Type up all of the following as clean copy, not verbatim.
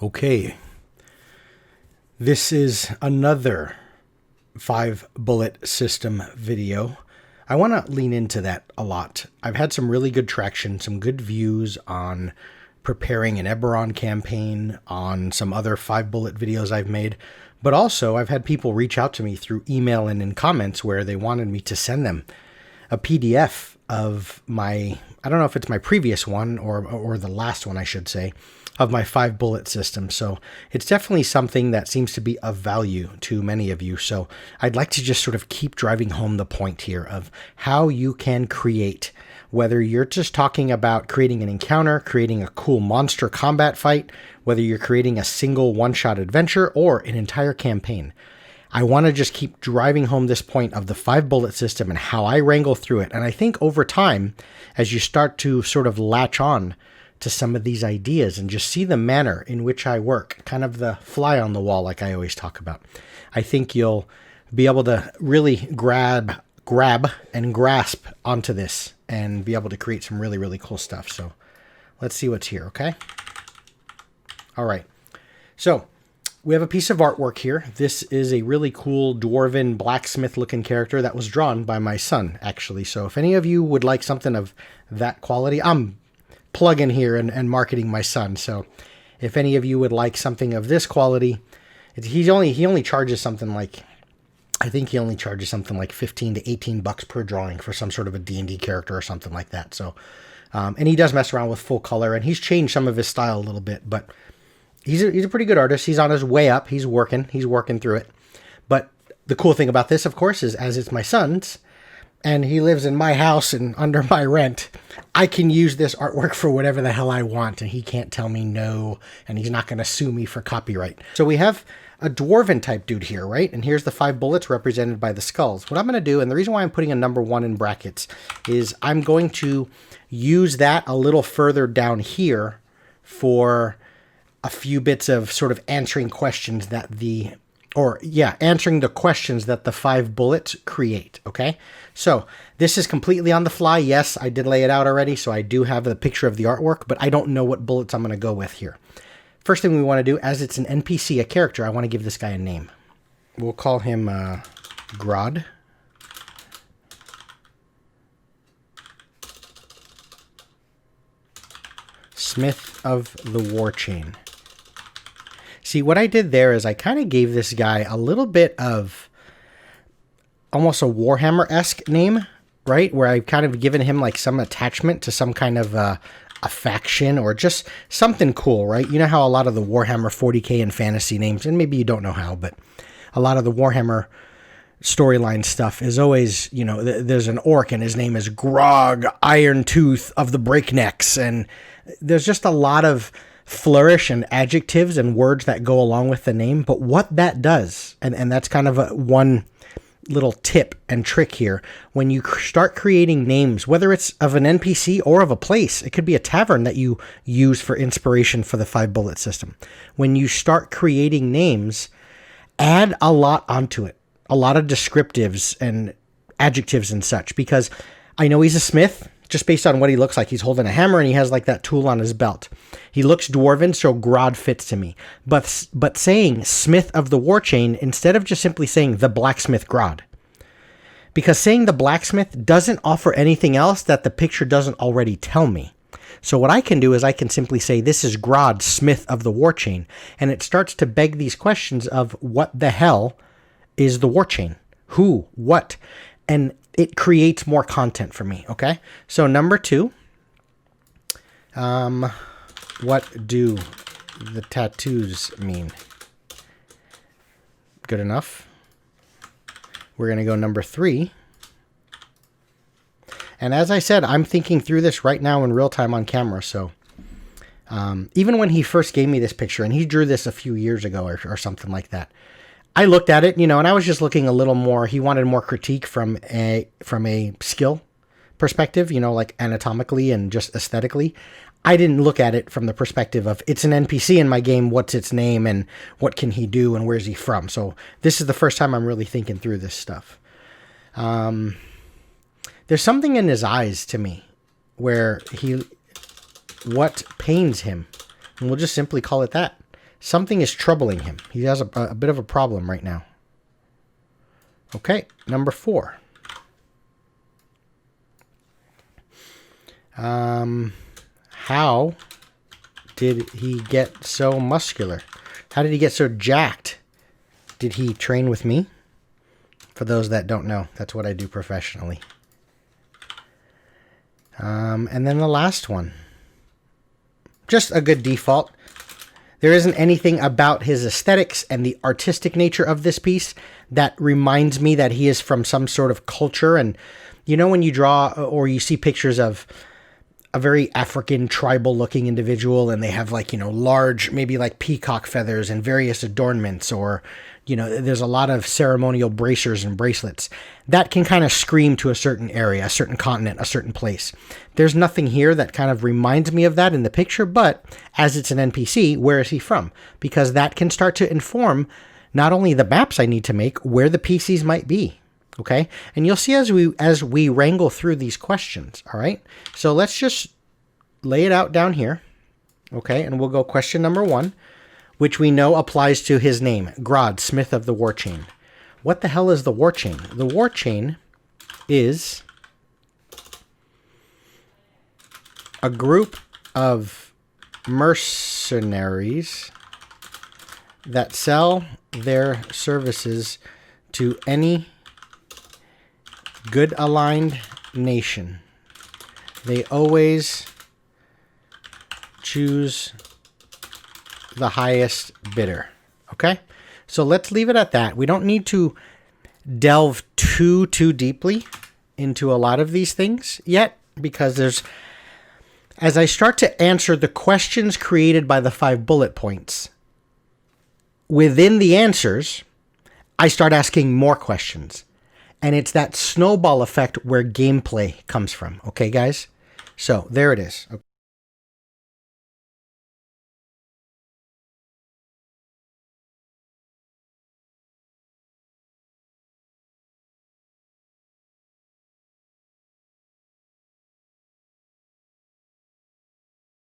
Okay, this is another 5-bullet system video. I want to lean into that a lot. I've had some really good traction, some good views on preparing an Eberron campaign, on some other 5-bullet videos I've made, but also I've had people reach out to me through email and in comments where they wanted me to send them a PDF of my, I don't know if it's my previous one or the last one, I should say, of my 5-bullet system. So it's definitely something that seems to be of value to many of you. So I'd like to just sort of keep driving home the point here of how you can create, whether you're just talking about creating an encounter, creating a cool monster combat fight, whether you're creating a single one-shot adventure or an entire campaign. I want to just keep driving home this point of the 5-bullet system and how I wrangle through it. And I think over time, as you start to sort of latch on to some of these ideas and just see the manner in which I work, kind of the fly on the wall like I always talk about, I think you'll be able to really grab and grasp onto this and be able to create some really, really cool stuff. So let's see what's here, okay? All right. So we have a piece of artwork here. This is a really cool dwarven blacksmith looking character that was drawn by my son, actually. So if any of you would like something of that quality, I'm plugging here and marketing my son. So if any of you would like something of this quality, he only charges something like, I think he only charges something like 15 to 18 bucks per drawing for some sort of a D&D character or something like that. So, and he does mess around with full color, and he's changed some of his style a little bit, but he's a pretty good artist. He's on his way up. He's working through it. But the cool thing about this, of course, is as it's my son's, and he lives in my house and under my rent, I can use this artwork for whatever the hell I want, and he can't tell me no, and he's not going to sue me for copyright. So we have a dwarven type dude here, right? And here's the 5 bullets represented by the skulls. What I'm going to do, and the reason why I'm putting a number 1 in brackets, is I'm going to use that a little further down here for a few bits of sort of answering questions that answering the questions that the 5 bullets create, okay? So this is completely on the fly. Yes, I did lay it out already, so I do have the picture of the artwork, but I don't know what bullets I'm going to go with here. First thing we want to do, as it's an NPC, a character, I want to give this guy a name. We'll call him Grod. Smith of the Warchain. See, what I did there is I kind of gave this guy a little bit of almost a Warhammer-esque name, right? Where I've kind of given him like some attachment to some kind of a faction or just something cool, right? You know how a lot of the Warhammer 40K and fantasy names, and maybe you don't know how, but a lot of the Warhammer storyline stuff is always, you know, there's an orc and his name is Grog Irontooth of the Breaknecks, and there's just a lot of flourish and adjectives and words that go along with the name. But what that does, and that's kind of one little tip and trick here, when you start creating names, whether it's of an NPC or of a place, it could be a tavern that you use for inspiration for the 5-bullet system. When you start creating names, add a lot onto it, a lot of descriptives and adjectives and such, because I know he's a smith. Just based on what he looks like, he's holding a hammer and he has like that tool on his belt. He looks dwarven, so Grod fits to me. But saying Smith of the Warchain instead of just simply saying the blacksmith Grod, because saying the blacksmith doesn't offer anything else that the picture doesn't already tell me. So what I can do is I can simply say this is Grod, Smith of the Warchain, and it starts to beg these questions of what the hell is the Warchain? Who? What? And it creates more content for me, okay? So number 2, what do the tattoos mean? Good enough. We're going to go number 3. And as I said, I'm thinking through this right now in real time on camera, so even when he first gave me this picture, and he drew this a few years ago or something like that, I looked at it, you know, and I was just looking a little more. He wanted more critique from a skill perspective, you know, like anatomically and just aesthetically. I didn't look at it from the perspective of it's an NPC in my game, what's its name and what can he do and where's he from. So this is the first time I'm really thinking through this stuff. There's something in his eyes to me where what pains him, and we'll just simply call it that. Something is troubling him. He has a bit of a problem right now. Okay, number 4. How did he get so muscular? How did he get so jacked? Did he train with me? For those that don't know, that's what I do professionally. And then the last one. Just a good default. There isn't anything about his aesthetics and the artistic nature of this piece that reminds me that he is from some sort of culture. And you know when you draw or you see pictures of a very African tribal looking individual and they have like, large, maybe like peacock feathers and various adornments, or, there's a lot of ceremonial bracers and bracelets that can kind of scream to a certain area, a certain continent, a certain place. There's nothing here that kind of reminds me of that in the picture, but as it's an NPC, where is he from? Because that can start to inform not only the maps I need to make, where the PCs might be. Okay, and you'll see as we wrangle through these questions. All right, so let's just lay it out down here. Okay, and we'll go question number 1, which we know applies to his name, Grod, Smith of the War Chain. What the hell is the War Chain? The War Chain is a group of mercenaries that sell their services to any good aligned nation. They always choose the highest bidder. Okay? So let's leave it at that. We don't need to delve too deeply into a lot of these things yet, because as I start to answer the questions created by the 5 bullet points, within the answers, I start asking more questions. And it's that snowball effect where gameplay comes from. Okay, guys? So, there it is.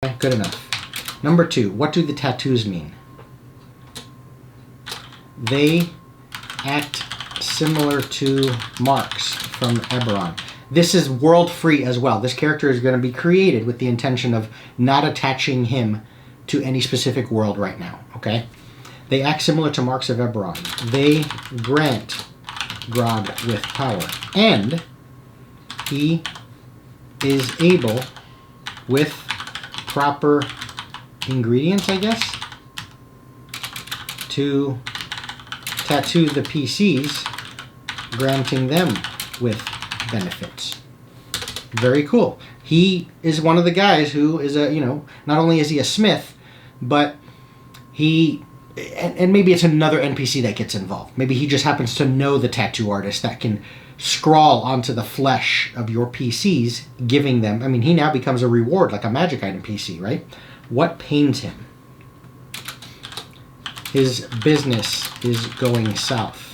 Okay, good enough. Number 2, what do the tattoos mean? They act similar to marks from Eberron. This is world free as well. This character is going to be created with the intention of not attaching him to any specific world right now. Okay? They act similar to marks of Eberron. They grant Grod with power. And he is able, with proper ingredients, I guess, to tattoo the PCs, granting them with benefits. Very cool. He is one of the guys who is not only is he a smith, but and maybe it's another NPC that gets involved. Maybe he just happens to know the tattoo artist that can scrawl onto the flesh of your PCs, giving them, he now becomes a reward, like a magic item PC, right? What pains him? His business is going south.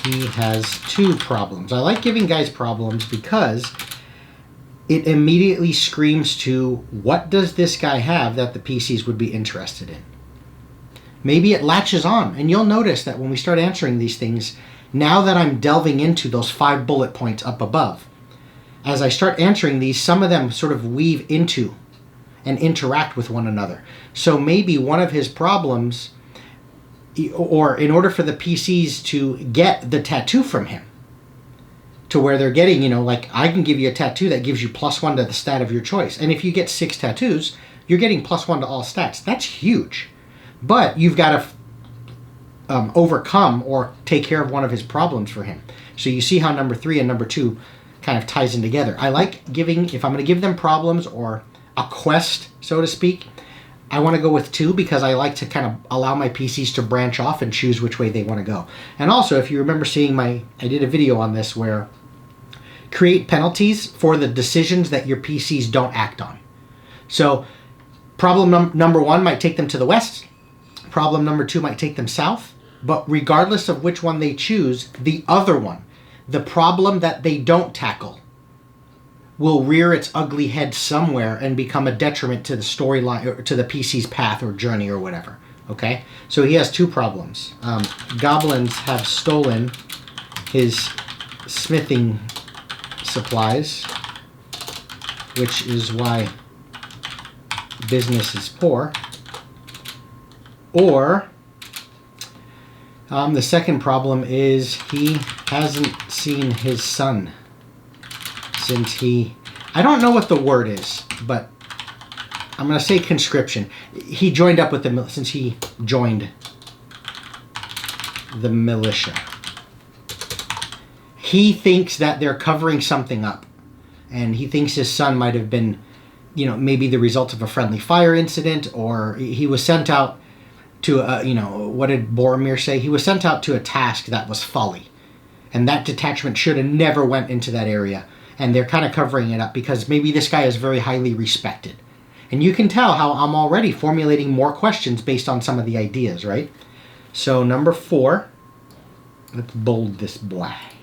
He has 2 problems. I like giving guys problems because it immediately screams to, what does this guy have that the PCs would be interested in? Maybe it latches on, and you'll notice that when we start answering these things, now that I'm delving into those 5 bullet points up above, as I start answering these, some of them sort of weave into and interact with one another. So maybe one of his problems, or in order for the PCs to get the tattoo from him, to where they're getting, like, I can give you a tattoo that gives you +1 to the stat of your choice. And if you get 6 tattoos, you're getting +1 to all stats. That's huge. But you've got to overcome or take care of one of his problems for him. So you see how number 3 and number 2 kind of ties in together. I like giving, if I'm going to give them problems or a quest, so to speak, I want to go with 2 because I like to kind of allow my PCs to branch off and choose which way they want to go. And also, if you remember seeing I did a video on this where create penalties for the decisions that your PCs don't act on. So problem number 1 might take them to the west. Problem number 2 might take them south. But regardless of which one they choose, the other one, the problem that they don't tackle, will rear its ugly head somewhere and become a detriment to the storyline or to the PC's path or journey or whatever. Okay, so he has two problems. Goblins have stolen his smithing supplies, which is why business is poor. Or the second problem is he hasn't seen his son since he... I don't know what the word is, but I'm going to say conscription. He joined up with the... since he joined the militia. He thinks that they're covering something up. And he thinks his son might have been, you know, maybe the result of a friendly fire incident, or he was sent out to, you know, what did Boromir say? He was sent out to a task that was folly. And that detachment should have never went into that area. And they're kind of covering it up because maybe this guy is very highly respected. And you can tell how I'm already formulating more questions based on some of the ideas, right? So number 4, let's bold this black.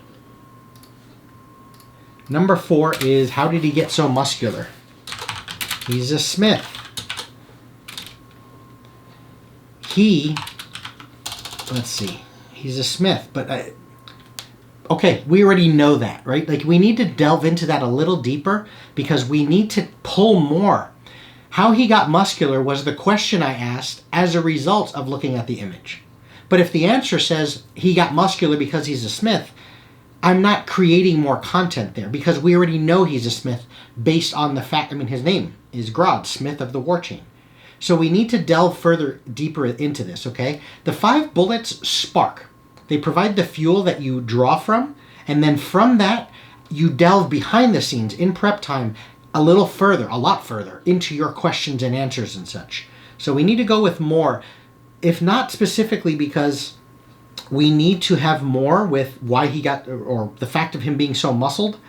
Number 4 is, how did he get so muscular? He's a smith. Let's see, he's a smith, but okay, we already know that, right? Like, we need to delve into that a little deeper because we need to pull more. How he got muscular was the question I asked as a result of looking at the image. But if the answer says he got muscular because he's a smith, I'm not creating more content there because we already know he's a smith based on the fact, I mean, his name is Grod, Smith of the War Chain. So we need to delve further, deeper into this, okay? The 5 bullets spark. They provide the fuel that you draw from, and then from that, you delve behind the scenes in prep time a little further, a lot further, into your questions and answers and such. So we need to go with more, if not specifically because we need to have more with why he got, or the fact of him being so muscled.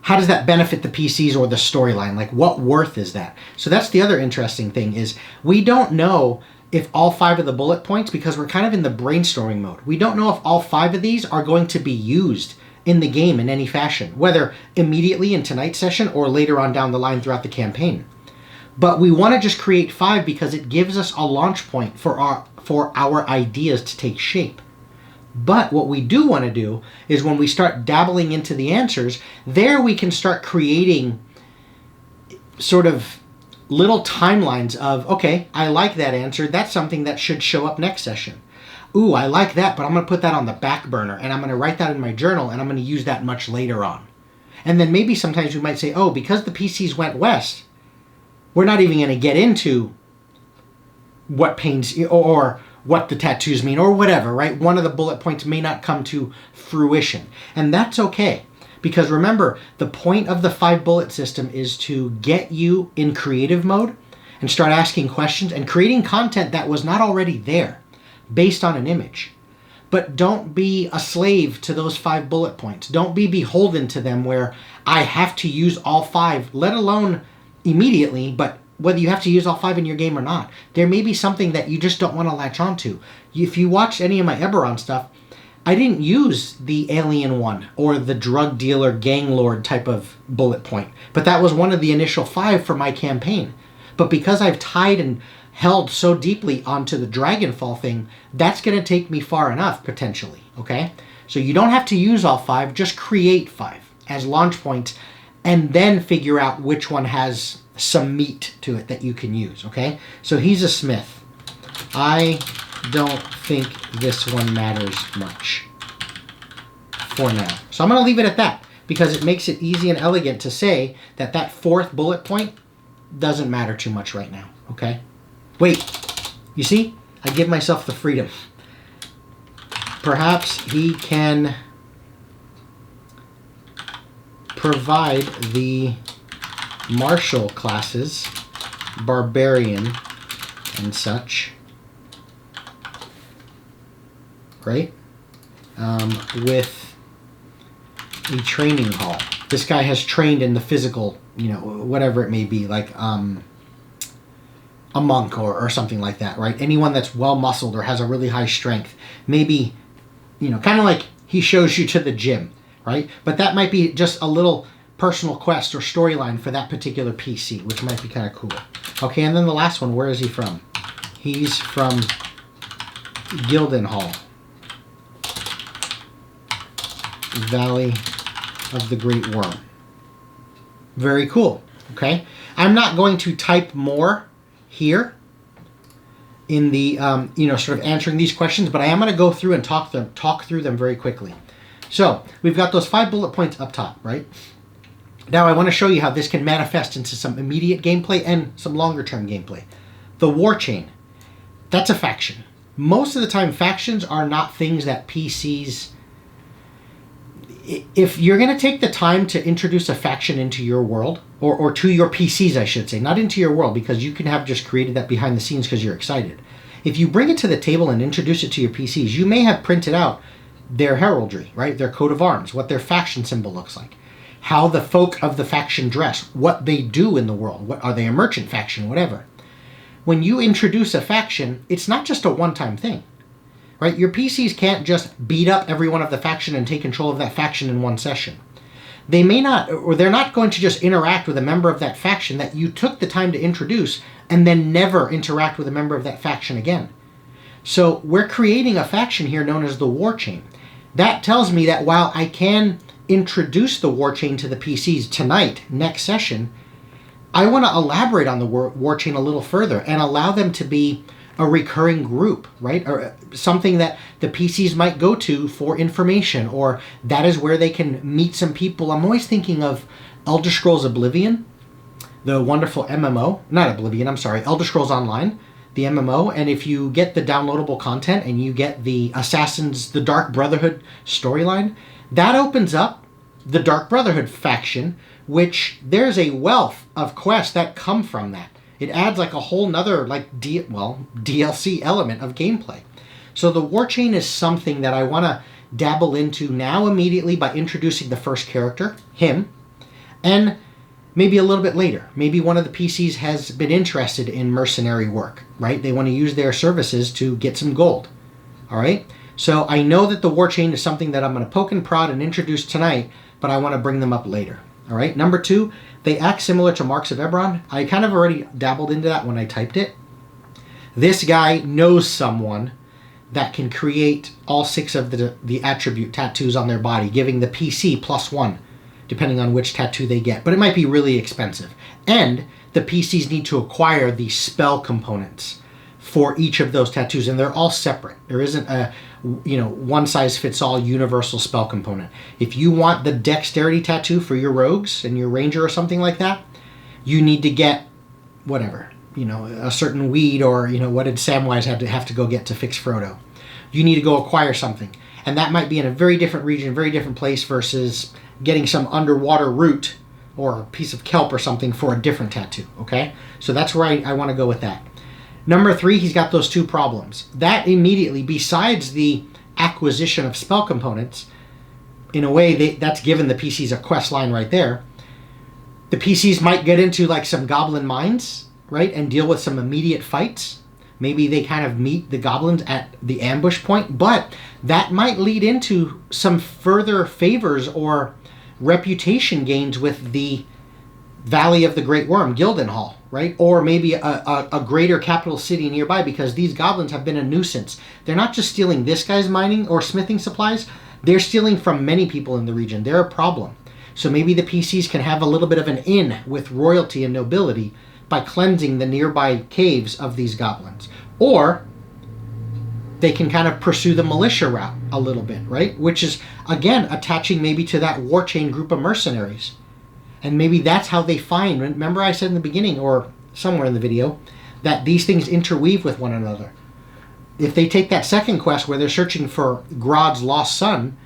How does that benefit the PCs or the storyline? Like, what worth is that? So that's the other interesting thing is we don't know if all 5 of the bullet points, because we're kind of in the brainstorming mode, we don't know if all 5 of these are going to be used in the game in any fashion, whether immediately in tonight's session or later on down the line throughout the campaign. But we want to just create 5 because it gives us a launch point for our ideas to take shape. But what we do want to do is when we start dabbling into the answers, there we can start creating sort of little timelines of, okay, I like that answer. That's something that should show up next session. Ooh, I like that, but I'm going to put that on the back burner and I'm going to write that in my journal and I'm going to use that much later on. And then maybe sometimes we might say, oh, because the PCs went west, we're not even going to get into what pains or what the tattoos mean or whatever, right? One of the bullet points may not come to fruition. And that's okay. Because remember, the point of the 5 bullet system is to get you in creative mode and start asking questions and creating content that was not already there based on an image. But don't be a slave to those 5 bullet points. Don't be beholden to them where I have to use all 5, let alone immediately, but whether you have to use all 5 in your game or not. There may be something that you just don't want to latch onto. If you watch any of my Eberron stuff, I didn't use the alien one or the drug dealer gang lord type of bullet point. But that was one of the initial 5 for my campaign. But because I've tied and held so deeply onto the Dragonfall thing, that's going to take me far enough, potentially, okay? So you don't have to use all 5, just create 5 as launch points, and then figure out which one has some meat to it that you can use, okay? So he's a smith. I don't think this one matters much for now. So I'm going to leave it at that because it makes it easy and elegant to say that that 4th bullet point doesn't matter too much right now, okay? Wait, you see? I give myself the freedom. Perhaps he can provide the martial classes, barbarian and such, right? With a training hall. This guy has trained in the physical, you know, whatever it may be, like a monk or something like that, right? Anyone that's well muscled or has a really high strength. Maybe, you know, kind of like he shows you to the gym, right? But that might be just a little personal quest or storyline for that particular PC, which might be kind of cool. Okay, and then the last one, where is he from? He's from Gildenhall, Valley of the Great Worm. Very cool. Okay, I'm not going to type more here in the sort of answering these questions, but I am going to go through and talk through them very quickly. So we've got those 5 bullet points up top, right? Now I want to show you how this can manifest into some immediate gameplay and some longer term gameplay. The War Chain, that's a faction. Most of the time factions are not things that PCs... If you're going to take the time to introduce a faction into your world, or to your PCs, I should say, not into your world, because you can have just created that behind the scenes because you're excited. If you bring it to the table and introduce it to your PCs, you may have printed out their heraldry, right? Their coat of arms, what their faction symbol looks like, how the folk of the faction dress, what they do in the world, what are they, a merchant faction, whatever. When you introduce a faction, it's not just a one-time thing. Right? Your PCs can't just beat up every one of the faction and take control of that faction in one session. They may not, or they're not going to just interact with a member of that faction that you took the time to introduce and then never interact with a member of that faction again. So we're creating a faction here known as the War Chain. That tells me that while I can introduce the War Chain to the PCs tonight, next session, I want to elaborate on the War Chain a little further and allow them to be a recurring group, right? Or something that the PCs might go to for information, or that is where they can meet some people. I'm always thinking of Elder Scrolls Oblivion, the wonderful MMO. Not Oblivion, I'm sorry, Elder Scrolls Online, the MMO. And if you get the downloadable content and you get the Assassins, the Dark Brotherhood storyline, that opens up the Dark Brotherhood faction, which there's a wealth of quests that come from that. It adds like a whole nother DLC element of gameplay. So the War Chain is something that I want to dabble into now immediately by introducing the first character, him, and maybe a little bit later. Maybe one of the PCs has been interested in mercenary work, right? They want to use their services to get some gold, all right? So I know that the War Chain is something that I'm going to poke and prod and introduce tonight, but I want to bring them up later, all right? Number 2, they act similar to Marks of Eberron. I kind of already dabbled into that when I typed it. This guy knows someone that can create all 6 of the attribute tattoos on their body, giving the PC +1, depending on which tattoo they get. But it might be really expensive. And the PCs need to acquire the spell components for each of those tattoos, and they're all separate. There isn't a one-size-fits-all universal spell component. If you want the dexterity tattoo for your rogues and your ranger or something like that, you need to get whatever, a certain weed, or what did Samwise have to go get to fix Frodo. You need to go acquire something, and that might be in a very different region, very different place, versus getting some underwater root or a piece of kelp or something for a different tattoo. Okay, so that's where I want to go with that. Number 3, he's got those 2 problems. That immediately, besides the acquisition of spell components, in a way that's given the PCs a quest line right there. The PCs might get into like some goblin mines, right, and deal with some immediate fights. Maybe they kind of meet the goblins at the ambush point, but that might lead into some further favors or reputation gains with the Valley of the Great Worm, Gildenhall, right? Or maybe a greater capital city nearby, because these goblins have been a nuisance. They're not just stealing this guy's mining or smithing supplies, they're stealing from many people in the region. They're a problem. So maybe the PCs can have a little bit of an in with royalty and nobility by cleansing the nearby caves of these goblins. Or they can kind of pursue the militia route a little bit, right? Which is, again, attaching maybe to that War Chain group of mercenaries. And maybe that's how they find, remember I said in the beginning, or somewhere in the video, that these things interweave with one another. If they take that second quest where they're searching for Grodd's lost son,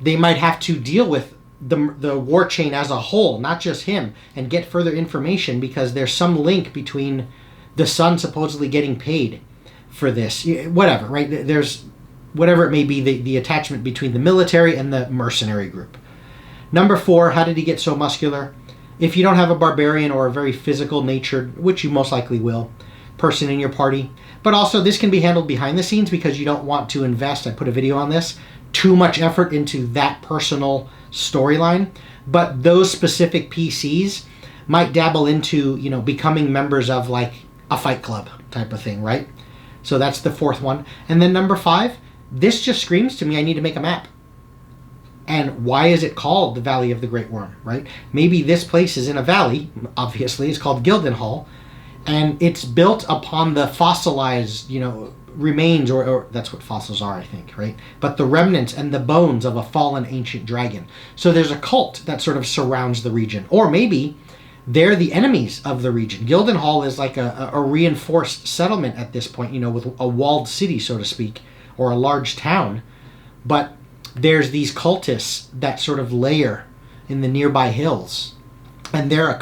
they might have to deal with the War Chain as a whole, not just him, and get further information, because there's some link between the son supposedly getting paid for this. Whatever, right? There's, whatever it may be, the attachment between the military and the mercenary group. Number 4, how did he get so muscular? If you don't have a barbarian or a very physical natured, which you most likely will, person in your party, but also this can be handled behind the scenes because you don't want to invest, I put a video on this, too much effort into that personal storyline. But those specific PCs might dabble into, becoming members of like a fight club type of thing, right? So that's the fourth one. And then number 5, this just screams to me I need to make a map. And why is it called the Valley of the Great Worm, right? Maybe this place is in a valley, obviously. It's called Gildenhall. And it's built upon the fossilized, remains, or that's what fossils are, I think, right? But the remnants and the bones of a fallen ancient dragon. So there's a cult that sort of surrounds the region. Or maybe they're the enemies of the region. Gildenhall is like a reinforced settlement at this point, with a walled city, so to speak, or a large town. But there's these cultists that sort of lair in the nearby hills. And they're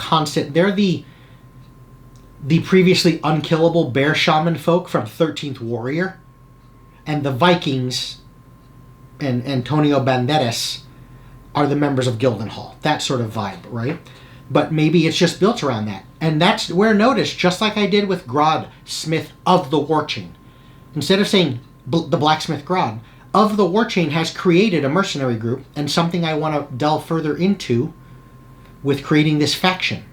the previously unkillable bear shaman folk from 13th Warrior. And the Vikings and Antonio Banderas are the members of Gildenhall. That sort of vibe, right? But maybe it's just built around that. And that's where, notice, just like I did with Grodd, Smith of the War Chain, instead of saying the Blacksmith Grodd, of the War Chain has created a mercenary group, and something I want to delve further into with creating this faction.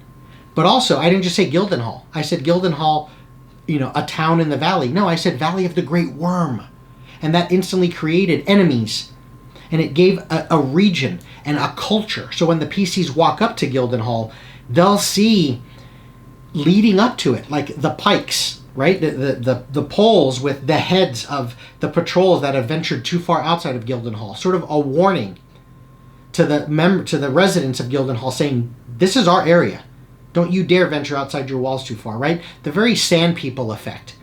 But also, I didn't just say Gildenhall. I said Gildenhall, a town in the valley. No, I said Valley of the Great Worm. And that instantly created enemies. And it gave a region and a culture. So when the PCs walk up to Gildenhall, they'll see, leading up to it, like the pikes, right? The poles with the heads of the patrols that have ventured too far outside of Gildenhall. Sort of a warning to the residents of Gildenhall saying, this is our area. Don't you dare venture outside your walls too far, right? The very Sand People effect,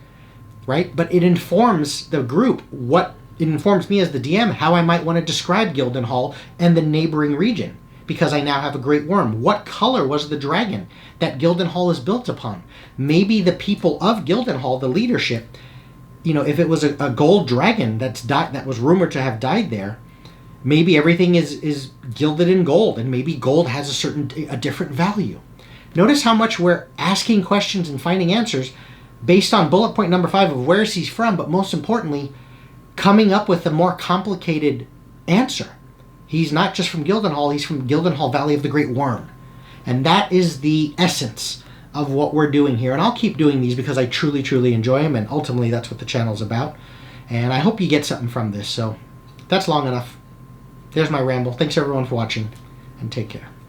right? But it informs the group it informs me as the DM how I might want to describe Gildenhall and the neighboring region, because I now have a great worm. What color was the dragon that Gildenhall is built upon? Maybe the people of Gildenhall, the leadership, if it was a gold dragon that was rumored to have died there, maybe everything is gilded in gold, and maybe gold has a different value. Notice how much we're asking questions and finding answers based on bullet point number 5 of where is he from, but most importantly, coming up with a more complicated answer. He's not just from Gildenhall, he's from Gildenhall, Valley of the Great Worm. And that is the essence of what we're doing here. And I'll keep doing these because I truly, truly enjoy them, and ultimately that's what the channel's about. And I hope you get something from this. So that's long enough. There's my ramble. Thanks everyone for watching, and take care.